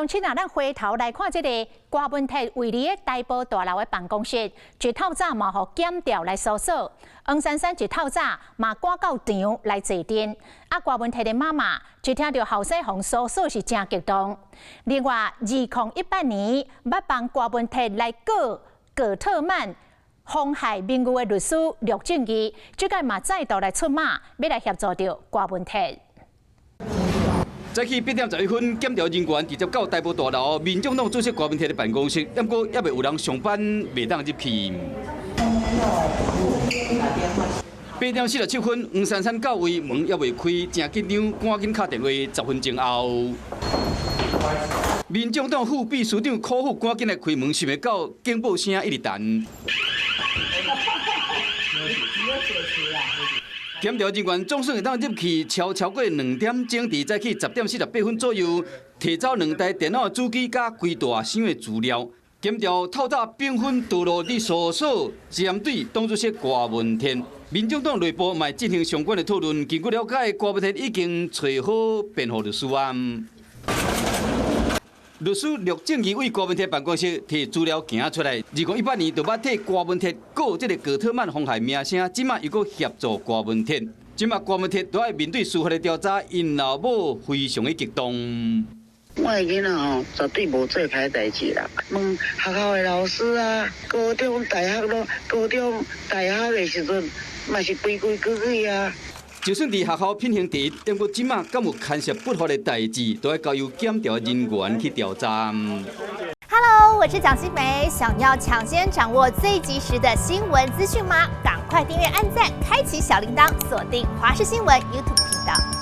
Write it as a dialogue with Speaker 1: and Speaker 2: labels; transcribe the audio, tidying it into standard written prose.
Speaker 1: 乡亲啊，咱回头来看这个郭文铁位于台北大楼的办公室，一透早嘛，互检调来搜索。黄珊珊一透早嘛赶到场来坐镇。啊，郭文铁的妈妈一听到后生phòng搜索是真激动。另外，2018年捌帮郭文铁来告特曼妨害名誉的律师陆正义，这届嘛再度来出马，要来协助到郭文铁。
Speaker 2: 早起8点11分，检调人员直接到台北大楼民众党主席郭文铁的办公室，不过还未有人上班，未当入去。8点47分，黄珊珊到位，门还未开，正紧张，赶紧打电话。10分钟后，民众党副秘书长柯富赶紧来开门，想要到警报声一直弹。 检调人员总算会当入去，超过2点钟，伫早起10点48分左右，摕走2台电脑主机甲规大箱的资料。检调透早兵分道路伫搜索针对党主席郭文铁，民众党内部嘛进行相关的讨论。经过了解，郭文铁已经找好辩护律师案。 律师陆正义为郭文铁办公室摕资料行出来，2018年就捌替郭文铁告这个高特曼妨害名声，即马又搁协助郭文铁，即马郭文铁都要面对司法的调查，因老母非常的激动。
Speaker 3: 我的囡仔吼，绝对无做歹代志啦。问学校的老师啊，高中、大学咯，高中、大学的时阵，嘛是规矩矩啊。
Speaker 2: 就算伫学校品行第一，但过即马敢有牵涉不法的代志，都要交由检调人员去调查。
Speaker 4: Hello， 我是蒋欣梅，想要抢先掌握最及时的新闻资讯吗？赶快订阅、按赞、开启小铃铛，锁定华视新闻 YouTube 频道。